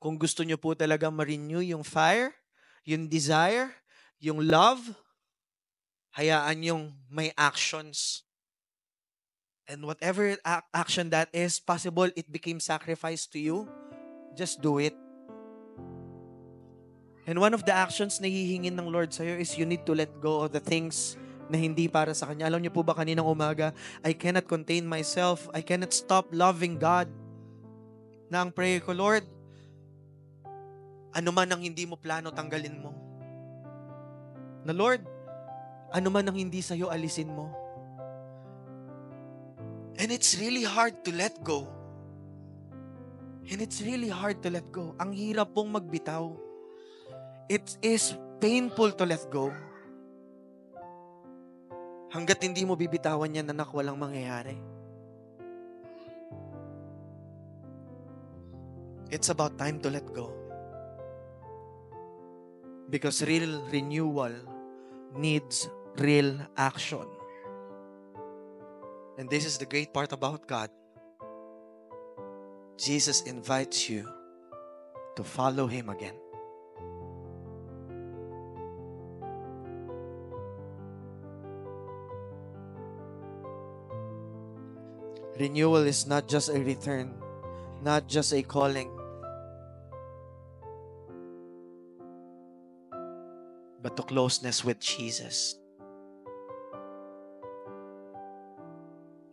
Kung gusto nyo po talaga ma-renew yung fire, yung desire, yung love, hayaan yung may actions. And whatever action that is, possible it became sacrifice to you, just do it. And one of the actions na hihingin ng Lord sa'yo is you need to let go of the things na hindi para sa Kanya. Alam niyo po ba kaninang umaga, I cannot contain myself. I cannot stop loving God. Na ang prayer ko, Lord, ano man ang hindi mo plano, tanggalin mo. Na Lord, ano man ang hindi sa'yo, alisin mo. And it's really hard to let go. And it's really hard to let go. Ang hirap pong magbitaw. It is painful to let go. Hanggat hindi mo bibitawan yan, anak, walang mangyayari. It's about time to let go. Because real renewal needs real action. And this is the great part about God. Jesus invites you to follow Him again. Renewal is not just a return, not just a calling, but to closeness with Jesus.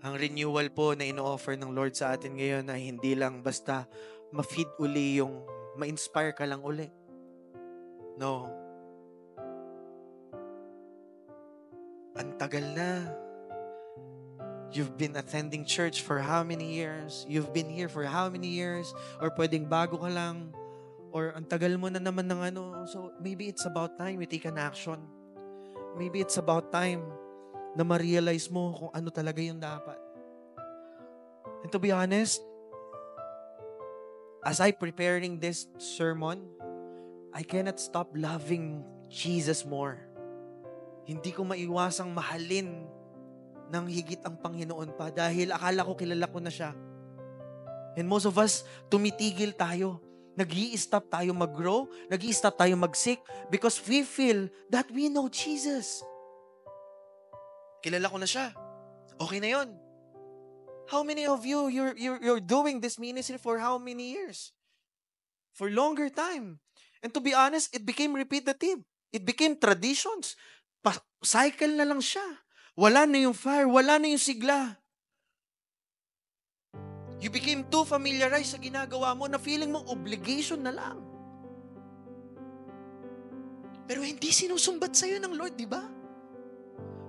Ang renewal po na ino-offer ng Lord sa atin ngayon ay hindi lang basta ma-feed uli yung ma-inspire ka lang uli. No. Ang tagal na. You've been attending church for how many years? You've been here for how many years? Or pwedeng bago ka lang? Or ang tagal mo na naman ng ano. So maybe it's about time you take an action. Maybe it's about time na ma-realize mo kung ano talaga yung dapat. And to be honest, as I preparing this sermon, I cannot stop loving Jesus more. Hindi ko maiwasang mahalin ng higit ang Panginoon pa dahil akala ko kilala ko na siya. And most of us, tumitigil tayo. Nag-i-stop tayo mag-grow, nag-i-stop tayo mag-seek because we feel that we know Jesus. Kilala ko na siya. Okay na yon. How many of you, you're doing this ministry for how many years? For longer time. And to be honest, it became repetitive. It became traditions. Cycle na lang siya. Wala na yung fire, wala na yung sigla. You became too familiarized sa ginagawa mo na feeling mong obligation na lang. Pero hindi sinusumbat sa'yo ng Lord, di ba?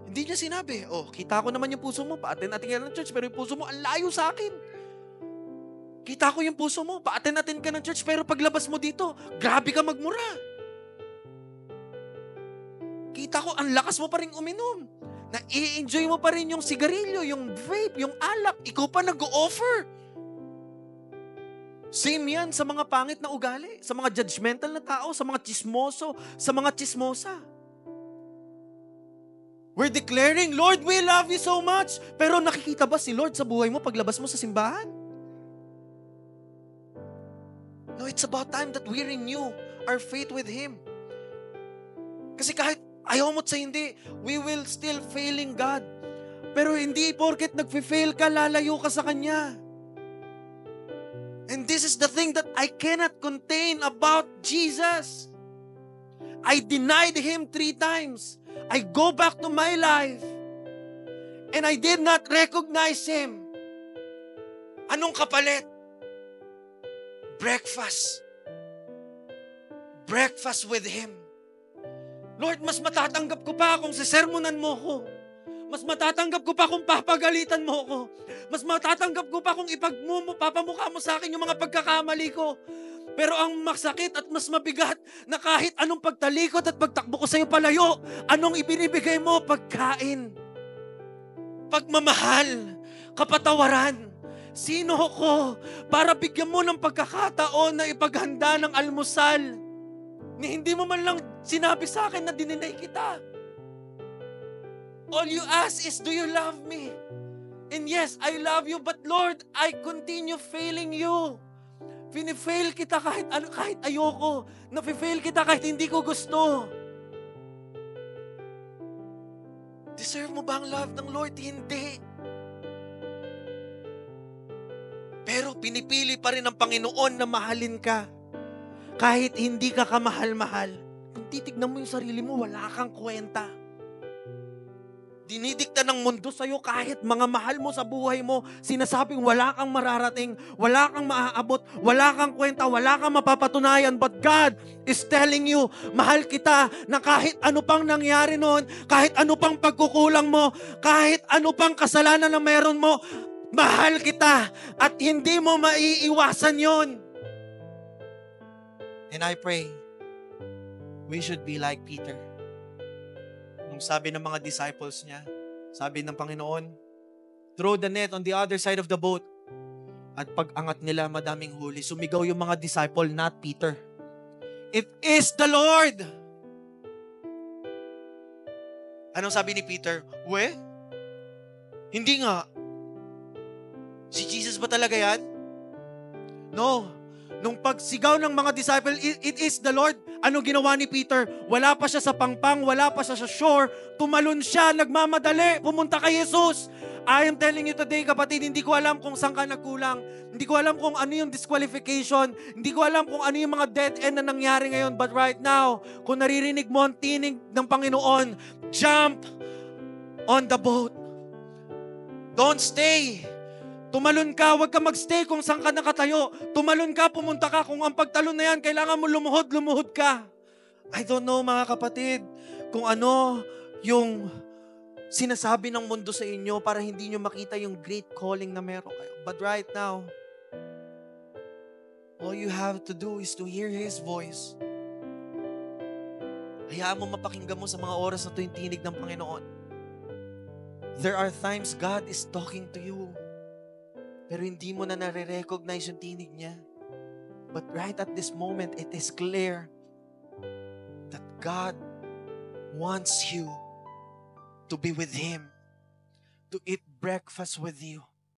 Hindi niya sinabi, kita ko naman yung puso mo, pa-attend natin ka ng church, pero yung puso mo, ang layo sa akin. Kita ko yung puso mo, pa-attend natin ka ng church, pero paglabas mo dito, grabe ka magmura. Kita ko, ang lakas mo pa rin uminom. Na-i-enjoy mo pa rin yung sigarilyo, yung vape, yung alak. Ikaw pa nag-o-offer. Same yan sa mga pangit na ugali, sa mga judgmental na tao, sa mga chismoso, sa mga chismosa. We're declaring, Lord, we love you so much. Pero nakikita ba si Lord sa buhay mo paglabas mo sa simbahan? No, it's about time that we renew our faith with Him. Kasi kahit ayaw mo't sa hindi, we will still failing God. Pero hindi porket nag-fail ka, lalayo ka sa Kanya. And this is the thing that I cannot contain about Jesus. I denied Him 3 times. I go back to my life. And I did not recognize Him. Anong kapalit? Breakfast. Breakfast with Him. Lord, mas matatanggap ko pa kung sisermonan mo ko. Mas matatanggap ko pa kung papagalitan mo ko. Mas matatanggap ko pa kung papamukha mo sa akin yung mga pagkakamali ko. Pero ang masakit at mas mabigat na kahit anong pagtalikod at pagtakbo ko sa iyo palayo, anong ibinibigay mo? Pagkain. Pagmamahal. Kapatawaran. Sino ko para bigyan mo ng pagkakataon na ipaghanda ng almusal? Ni hindi mo man lang sinabi sa akin na dininay kita. All you ask is, do you love me? And yes, I love you, but Lord, I continue failing you. Fini-fail kita kahit ano, kahit ayoko. Nafi-fail kita kahit hindi ko gusto. Deserve mo ba ang love ng Lord? Hindi. Pero pinipili pa rin ng Panginoon na mahalin ka. Kahit hindi ka kamahal-mahal. Kung titignan mo yung sarili mo, wala kang kwenta. Dinidikta ng mundo sa'yo kahit mga mahal mo sa buhay mo, sinasabing wala kang mararating, wala kang maaabot, wala kang kwenta, wala kang mapapatunayan. But God is telling you, mahal kita na kahit ano pang nangyari noon, kahit ano pang pagkukulang mo, kahit ano pang kasalanan na meron mo, mahal kita at hindi mo maiiwasan yon. And I pray, we should be like Peter. Nung sabi ng mga disciples niya, sabi ng Panginoon, throw the net on the other side of the boat. At pag angat nila, madaming huli. Sumigaw yung mga disciple, not Peter. It is the Lord. Anong sabi ni Peter? Hindi nga. Si Jesus ba talaga yan? No. Nung pagsigaw ng mga disciple, it is the Lord. Ano ginawa ni Peter? Wala pa siya sa pangpang, wala pa siya sa shore. Tumalon siya, nagmamadali, pumunta kay Jesus. I am telling you today, kapatid, hindi ko alam kung saan ka nagkulang. Hindi ko alam kung ano yung disqualification. Hindi ko alam kung ano yung mga dead end na nangyari ngayon. But right now, kung naririnig mo ang tinig ng Panginoon, jump on the boat. Don't stay. Tumalon ka, huwag ka magstay kung saan ka nakatayo. Tumalon ka, pumunta ka. Kung ang pagtalon na yan, kailangan mo lumuhod ka. I don't know mga kapatid, kung ano yung sinasabi ng mundo sa inyo para hindi nyo makita yung great calling na meron kayo. But right now, all you have to do is to hear His voice. Hayaan mo mapakinggan mo sa mga oras na ito yung tinig ng Panginoon. There are times God is talking to you. Pero hindi mo na nare-recognize yung tinig niya. But right at this moment, it is clear that God wants you to be with Him, to eat breakfast with you.